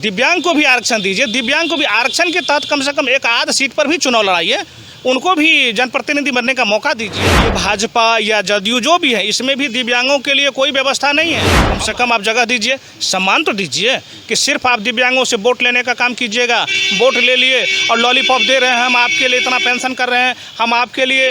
दिव्यांग को भी आरक्षण दीजिए, दिव्यांग को भी आरक्षण के तहत कम से कम एक आध सीट पर भी चुनाव लड़ाइए, उनको भी जनप्रतिनिधि बनने का मौका दीजिए। ये भाजपा या जदयू जो भी है, इसमें भी दिव्यांगों के लिए कोई व्यवस्था नहीं है। कम से कम आप जगह दीजिए, सम्मान तो दीजिए कि सिर्फ आप दिव्यांगों से वोट लेने का काम कीजिएगा। वोट ले लिए और लॉलीपॉप दे रहे हैं, हम आपके लिए इतना पेंशन कर रहे हैं, हम आपके लिए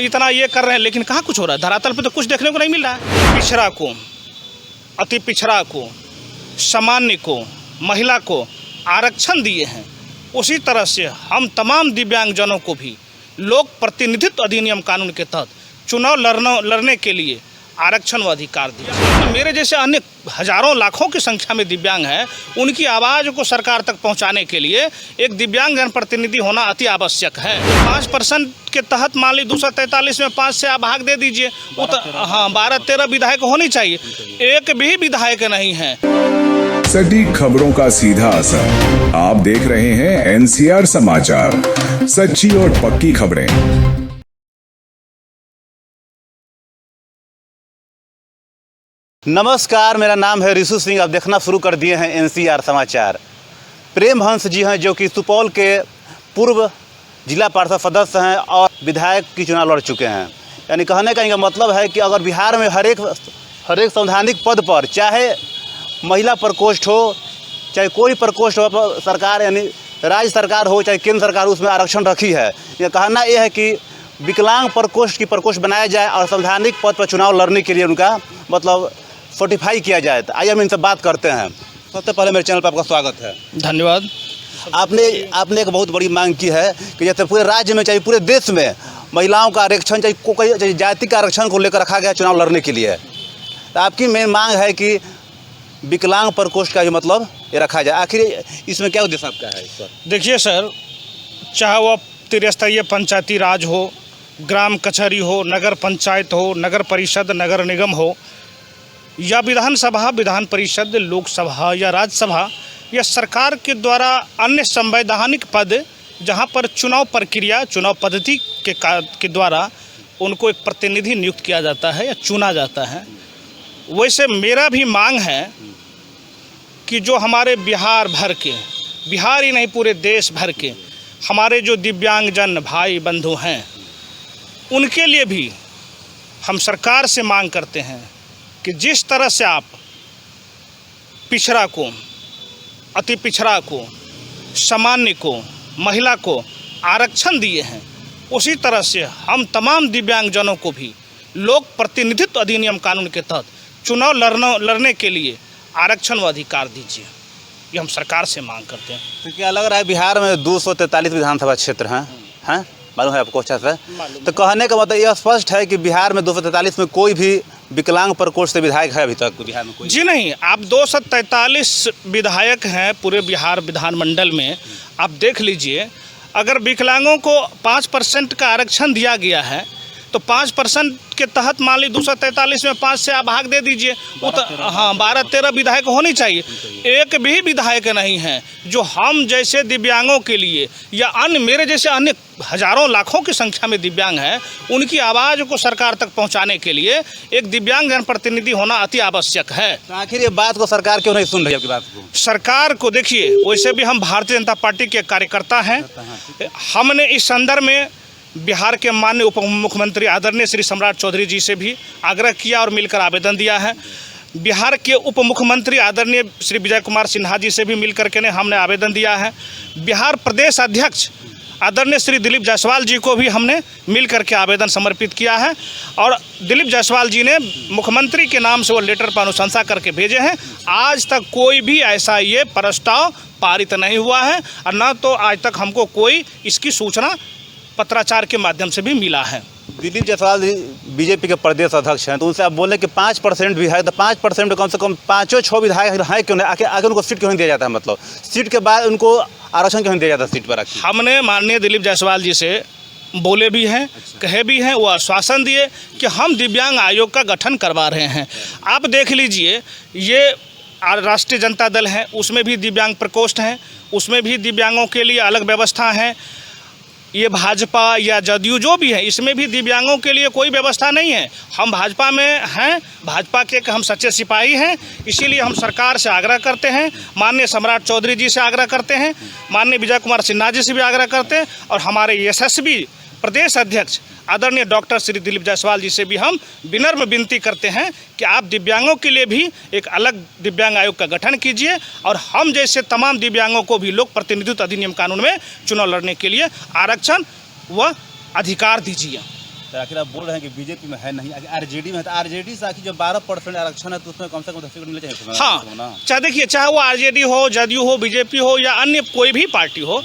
इतना ये कर रहे हैं, लेकिन कहाँ कुछ हो रहा है? धरातल पर तो कुछ देखने को नहीं मिल रहा है। पिछड़ा को, अति पिछड़ा को, सामान्य को, महिला को आरक्षण दिए हैं, उसी तरह से हम तमाम दिव्यांगजनों को भी लोक प्रतिनिधित्व अधिनियम कानून के तहत चुनाव लड़ने के लिए आरक्षण व अधिकार दिया। मेरे जैसे अन्य हजारों लाखों की संख्या में दिव्यांग हैं, उनकी आवाज़ को सरकार तक पहुंचाने के लिए एक दिव्यांग जनप्रतिनिधि होना अति आवश्यक है। 5% के तहत मान ली 243 में 5 से आप भाग दे दीजिए, हाँ 12-13 विधायक होनी चाहिए, एक भी विधायक नहीं है। सटीक खबरों का सीधा असर। आप देख रहे हैं एनसीआर समाचार, सच्ची और पक्की खबरें। नमस्कार, मेरा नाम है ऋषु सिंह। आप देखना शुरू कर दिए हैं एनसीआर समाचार। प्रेम हंस जी हैं जो कि सुपौल के पूर्व जिला पार्षद सदस्य हैं और विधायक की चुनाव लड़ चुके हैं। यानी कहने का इनका मतलब है कि अगर बिहार में हर एक संवैधानिक पद पर, चाहे महिला प्रकोष्ठ हो, चाहे कोई प्रकोष्ठ हो, सरकार यानी राज्य सरकार हो चाहे केंद्र सरकार, उसमें आरक्षण रखी है। यह कहना यह है कि विकलांग प्रकोष्ठ बनाया जाए और संवैधानिक पद पर चुनाव लड़ने के लिए उनका मतलब सर्टिफाई किया जाए। तो आइए हम इनसे बात करते हैं। सबसे पहले मेरे चैनल पर आपका स्वागत है। धन्यवाद। आपने एक बहुत बड़ी मांग की है कि जैसे पूरे राज्य में चाहे पूरे देश में महिलाओं का आरक्षण, चाहे जाति का आरक्षण को लेकर रखा गया चुनाव लड़ने के लिए। तो आपकी मेन मांग है कि विकलांग प्रकोष्ठ का जो मतलब ये रखा जाए। आखिर इसमें क्या उद्देश्य आपका है? सर देखिए सर, चाहे वह त्रिस्तरीय पंचायती राज हो, ग्राम कचहरी हो, नगर पंचायत हो, नगर परिषद, नगर निगम हो, या विधानसभा, विधान परिषद, लोकसभा या राज्यसभा, या सरकार के द्वारा अन्य संवैधानिक पद जहां पर चुनाव प्रक्रिया, चुनाव पद्धति के द्वारा उनको एक प्रतिनिधि नियुक्त किया जाता है या चुना जाता है, वैसे मेरा भी मांग है कि जो हमारे बिहार भर के, बिहार ही नहीं पूरे देश भर के हमारे जो दिव्यांगजन भाई बंधु हैं, उनके लिए भी हम सरकार से मांग करते हैं कि जिस तरह से आप पिछड़ा को, अति पिछड़ा को, सामान्य को, महिला को आरक्षण दिए हैं, उसी तरह से हम तमाम दिव्यांगजनों को भी लोक प्रतिनिधित्व अधिनियम कानून के तहत चुनाव लड़ने के लिए आरक्षण व अधिकार दीजिए। ये हम सरकार से मांग करते हैं। तो क्या लग रहा है बिहार में 243 विधानसभा क्षेत्र हैं? मालूम है आपको अच्छा से? तो कहने का मतलब यह स्पष्ट है कि बिहार में 243 में कोई भी विकलांग प्रकोष्ठ से विधायक है अभी तक बिहार में? कोई जी नहीं। आप 243 विधायक हैं पूरे बिहार विधानमंडल में। आप देख लीजिए, अगर विकलांगों को 5% का आरक्षण दिया गया है तो 5% के तहत मान ली 243 में 5 से आप भाग दे दीजिए, हाँ 12-13 विधायक होनी चाहिए, एक भी विधायक नहीं है जो हम जैसे दिव्यांगों के लिए या अन्य मेरे जैसे अन्य हजारों लाखों की संख्या में दिव्यांग हैं, उनकी आवाज़ को सरकार तक पहुंचाने के लिए एक दिव्यांग जनप्रतिनिधि होना अति आवश्यक है। तो आखिर ये बात को सरकार क्यों नहीं सुन रही? आपकी बात को सरकार को देखिए, वैसे भी हम भारतीय जनता पार्टी के कार्यकर्ता हैं। हमने इस संदर्भ में बिहार के माननीय उप मुख्यमंत्री आदरणीय श्री सम्राट चौधरी जी से भी आग्रह किया और मिलकर आवेदन दिया है। बिहार के उप मुख्यमंत्री आदरणीय श्री विजय कुमार सिन्हा जी से भी मिलकर के हमने आवेदन दिया है। बिहार प्रदेश अध्यक्ष आदरणीय श्री दिलीप जायसवाल जी को भी हमने मिल करके आवेदन समर्पित किया है और दिलीप जायसवाल जी ने मुख्यमंत्री के नाम से वो लेटर पर अनुशंसा करके भेजे हैं। आज तक कोई भी ऐसा ये प्रस्ताव पारित नहीं हुआ है और न तो आज तक हमको कोई इसकी सूचना पत्राचार के माध्यम से भी मिला है। दिलीप जायसवाल बीजेपी के प्रदेश अध्यक्ष हैं, तो उनसे आप बोले कि 5% भी है, तो 5% में कम से कम 5-6 विधायक हैं क्यों नहीं? आगे उनको सीट क्यों नहीं दिया जाता है? मतलब सीट के बाद उनको आरक्षण क्यों नहीं दिया जाता सीट पर? हमने माननीय दिलीप जायसवाल जी से बोले भी हैं, कहे भी हैं, वो आश्वासन दिए कि हम दिव्यांग आयोग का गठन करवा रहे हैं। आप देख लीजिए, ये राष्ट्रीय जनता दल है, उसमें भी दिव्यांग प्रकोष्ठ हैं, उसमें भी दिव्यांगों के लिए अलग व्यवस्था है। ये भाजपा या जदयू जो भी है, इसमें भी दिव्यांगों के लिए कोई व्यवस्था नहीं है। हम भाजपा में हैं, भाजपा के हम सच्चे सिपाही हैं, इसीलिए हम सरकार से आग्रह करते हैं, माननीय सम्राट चौधरी जी से आग्रह करते हैं, माननीय विजय कुमार सिन्हा जी से भी आग्रह करते हैं, और हमारे यशस्वी प्रदेश अध्यक्ष आदरणीय डॉक्टर श्री दिलीप जायसवाल जी से भी हम विनम्र विनती करते हैं कि आप दिव्यांगों के लिए भी एक अलग दिव्यांग आयोग का गठन कीजिए, और हम जैसे तमाम दिव्यांगों को भी लोक प्रतिनिधित्व अधिनियम कानून में चुनाव लड़ने के लिए आरक्षण व अधिकार दीजिए। तो आखिर आप बोल रहे हैं कि बीजेपी में है नहीं, आरजेडी में है, तो आरजेडी से आखिर जब 12% आरक्षण है तो उसमें कम से कम 10 सीट मिलने चाहिए। हाँ, चाहे देखिए, चाहे वो आरजेडी हो, जदयू हो, बीजेपी हो या अन्य कोई भी पार्टी हो,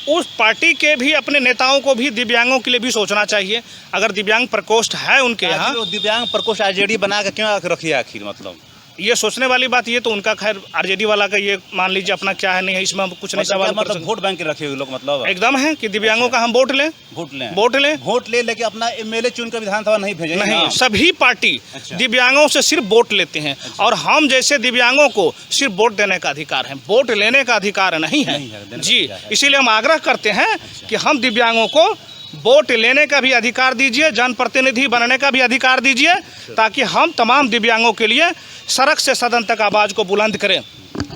उस पार्टी के भी अपने नेताओं को भी दिव्यांगों के लिए भी सोचना चाहिए। अगर दिव्यांग प्रकोष्ठ है उनके यहाँ, तो दिव्यांग प्रकोष्ठ आरजेडी बना के क्यों रखी है आखिर, मतलब ये सोचने वाली बात, ये तो उनका, खैर आरजेडी वाला का ये मान लीजिए अपना क्या है नहीं है, इसमें हम कुछ नहीं सवाल कर मतलब सकते। वोट बैंक के रखे हुए लोग, मतलब एकदम है कि दिव्यांगों का हम वोट लें, वोट ले लेके अपना एमएलए चुन कर विधानसभा नहीं भेजे नहीं, सभी पार्टी अच्छा। दिव्यांगों से सिर्फ वोट लेते हैं, और हम जैसे दिव्यांगों को सिर्फ वोट देने का अधिकार है, वोट लेने का अधिकार नहीं है जी। इसीलिए हम आग्रह करते हैं कि हम दिव्यांगों को वोट लेने का भी अधिकार दीजिए, जनप्रतिनिधि बनने का भी अधिकार दीजिए, ताकि हम तमाम दिव्यांगों के लिए सड़क से सदन तक आवाज़ को बुलंद करें,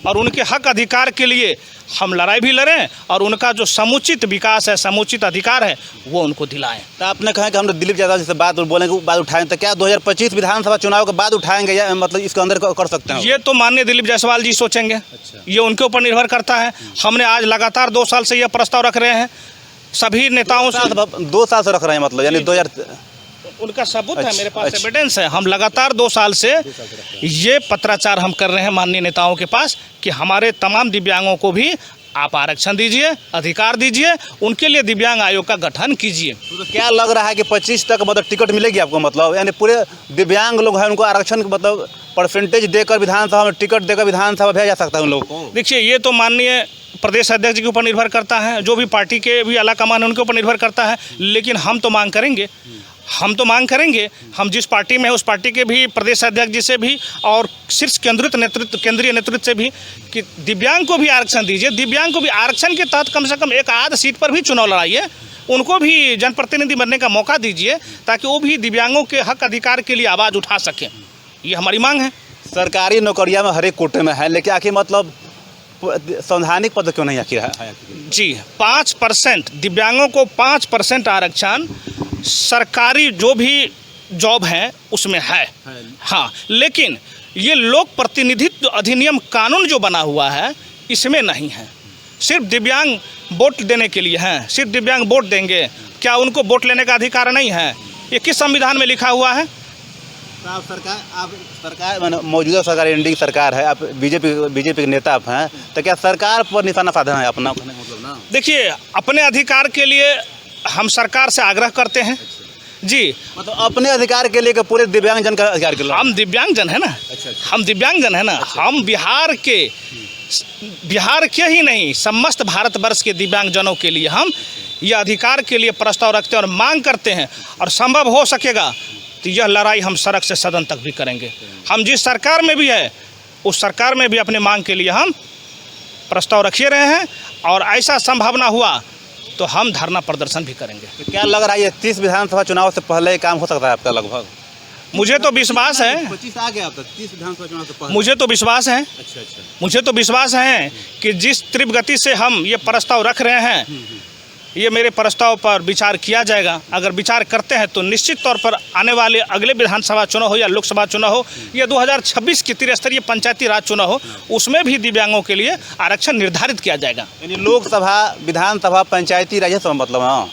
और उनके हक अधिकार के लिए हम लड़ाई भी लड़ें, और उनका जो समुचित विकास है, समुचित अधिकार है, वो उनको दिलाएं। तो आपने कहा कि हम दिलीप जायसवाल जी से बात बोलेंगे, बात उठाएंगे, तो क्या 2025 विधानसभा चुनाव के बाद उठाएंगे या मतलब इसके अंदर कर सकते हैं? ये तो माननीय दिलीप जायसवाल जी सोचेंगे। अच्छा। ये उनके ऊपर निर्भर करता है। हमने आज लगातार 2 साल से यह प्रस्ताव रख रहे हैं, सभी नेताओं से 2 साल से रख रहे हैं, मतलब यानी 2000 उनका सबूत है, अच्छा, मेरे पास अच्छा। एविडेंस है। हम लगातार 2 साल से ये पत्राचार हम कर रहे हैं माननीय नेताओं के पास कि हमारे तमाम दिव्यांगों को भी आप आरक्षण दीजिए, अधिकार दीजिए, उनके लिए दिव्यांग आयोग का गठन कीजिए। तो क्या लग रहा है कि 25 तक मतलब टिकट मिलेगी आपको, मतलब यानी पूरे दिव्यांग लोग हैं उनको आरक्षण मतलब परसेंटेज देकर विधानसभा में टिकट देकर विधानसभा भेजा जा सकता है उन लोगों को? देखिए, ये तो माननीय प्रदेश अध्यक्ष जी के ऊपर निर्भर करता है, जो भी पार्टी के भी आला कमान है उनके ऊपर निर्भर करता है, लेकिन हम तो मांग करेंगे, हम जिस पार्टी में है उस पार्टी के भी प्रदेश अध्यक्ष जी से भी और शीर्ष केंद्रीय नेतृत्व से भी कि दिव्यांग को भी आरक्षण दीजिए, दिव्यांग को भी आरक्षण के तहत कम से कम एक आध सीट पर भी चुनाव लड़ाइए, उनको भी जनप्रतिनिधि बनने का मौका दीजिए, ताकि वो भी दिव्यांगों के हक अधिकार के लिए आवाज़ उठा सकें। ये हमारी मांग है। सरकारी नौकरियां में हर एक कोटे में है, लेकिन आखिर मतलब संवैधानिक पद क्यों नहीं आखिर है? जी, 5% दिव्यांगों को 5% आरक्षण सरकारी जो भी जॉब है उसमें है। हाँ, लेकिन ये लोक प्रतिनिधित्व अधिनियम कानून जो बना हुआ है इसमें नहीं है। सिर्फ दिव्यांग वोट देने के लिए हैं, सिर्फ दिव्यांग वोट देंगे, क्या उनको वोट लेने का अधिकार नहीं है? ये किस संविधान में लिखा हुआ है? आप सरकार माने मौजूदा सरकार एनडीए की सरकार है, आप बीजेपी के नेता आप हैं, तो क्या सरकार पर निशाना साधा है अपना, मतलब ना? देखिए, अपने अधिकार के लिए हम सरकार से आग्रह करते हैं जी। मतलब अपने अधिकार के लिए कि पूरे दिव्यांगजन का अधिकार के लिए? हम दिव्यांगजन है ना। अच्छा। हम दिव्यांगजन है ना। अच्छा। हम बिहार के ही नहीं, समस्त भारतवर्ष के दिव्यांगजनों के लिए हम ये अधिकार के लिए प्रस्ताव रखते हैं और मांग करते हैं, और संभव हो सकेगा तो यह लड़ाई हम सड़क से सदन तक भी करेंगे। हम जिस सरकार में भी है उस सरकार में भी अपने मांग के लिए हम प्रस्ताव रखे रहे हैं, और ऐसा संभावना हुआ तो हम धरना प्रदर्शन भी करेंगे। तो क्या लग रहा है ये 30 विधानसभा चुनाव से पहले ये काम हो सकता है आपका? लगभग मुझे तो विश्वास है। 25 आ गया अब तक, 30 विधानसभा चुनाव से पहले। मुझे तो विश्वास है। अच्छा। मुझे तो विश्वास है कि जिस तीव्र गति से हम ये प्रस्ताव रख रहे हैं, ये मेरे प्रस्ताव पर विचार किया जाएगा। अगर विचार करते हैं तो निश्चित तौर पर आने वाले अगले विधानसभा चुनाव हो या लोकसभा चुनाव हो या 2026 की त्रिस्तरीय पंचायती राज चुनाव हो, उसमें भी दिव्यांगों के लिए आरक्षण निर्धारित किया जाएगा। यानी लोकसभा, विधानसभा, पंचायती राज सब मतलब? हाँ,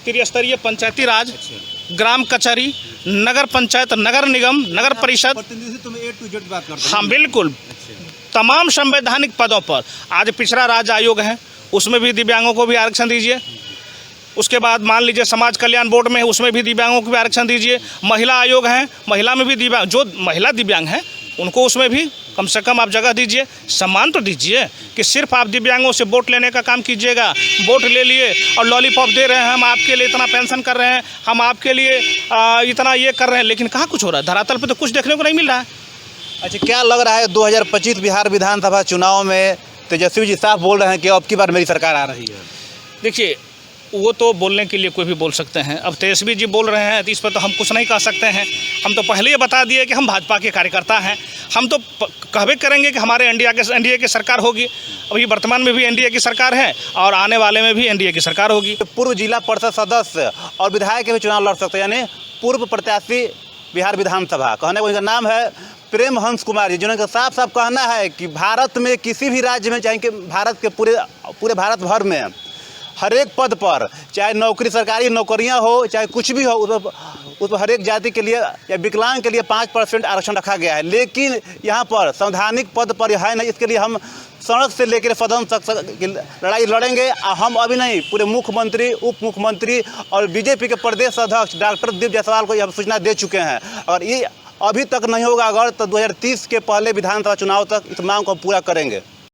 त्रिस्तरीय पंचायती राज, ग्राम कचहरी, नगर पंचायत, नगर निगम, नगर परिषद, प्रतिनिधित्व में A to Z बात करते हैं। हाँ बिल्कुल, तमाम संवैधानिक पदों पर। आज पिछड़ा राज्य आयोग है, उसमें भी दिव्यांगों को भी आरक्षण दीजिए। उसके बाद मान लीजिए समाज कल्याण बोर्ड में है, उसमें भी दिव्यांगों को भी आरक्षण दीजिए। महिला आयोग है, महिला में भी दिव्यांग, जो महिला दिव्यांग हैं उनको उसमें भी कम से कम आप जगह दीजिए, सम्मान तो दीजिए। कि सिर्फ आप दिव्यांगों से वोट लेने का काम कीजिएगा, वोट ले लिए और लॉलीपॉप दे रहे हैं, हम आपके लिए इतना पेंशन कर रहे हैं, हम आपके लिए इतना ये कर रहे हैं, लेकिन कहाँ कुछ हो रहा है? धरातल पर तो कुछ देखने को नहीं मिल रहा है। अच्छा, क्या लग रहा है 2025 बिहार विधानसभा चुनाव में तेजस्वी जी साफ बोल रहे हैं कि अब की बार मेरी सरकार आ रही है? देखिए, वो तो बोलने के लिए कोई भी बोल सकते हैं। अब तेजस्वी जी बोल रहे हैं तो इस पर तो हम कुछ नहीं कह सकते हैं। हम तो पहले ही बता दिए कि हम भाजपा के कार्यकर्ता हैं। हम तो कहबे करेंगे कि हमारे एनडीए की सरकार होगी। अभी वर्तमान में भी एनडीए की सरकार है और आने वाले में भी एनडीए की सरकार होगी। पूर्व जिला परिषद सदस्य और विधायक के भी चुनाव लड़ सकते हैं, यानी पूर्व प्रत्याशी बिहार विधानसभा। कहने को इनका नाम है प्रेम हंस कुमार जी, जिन्होंने साफ साफ कहना है कि भारत में किसी भी राज्य में, चाहे कि भारत के पूरे भारत भर में हर एक पद पर, चाहे नौकरी सरकारी नौकरियां हो चाहे कुछ भी हो, उस पर हर एक जाति के लिए या विकलांग के लिए 5% आरक्षण रखा गया है। लेकिन यहाँ पर संवैधानिक पद पर है नहीं। इसके लिए हम सड़क से लेकर सदन तक की लड़ाई लड़ेंगे। हम अभी नहीं, पूरे मुख्यमंत्री, उप मुख्यमंत्री और बीजेपी के प्रदेश अध्यक्ष डॉक्टर दिव्य जायसवाल को यह सूचना दे चुके हैं। और ये अभी तक नहीं होगा अगर तो 2030 के पहले विधानसभा चुनाव तक इस मांग को पूरा करेंगे।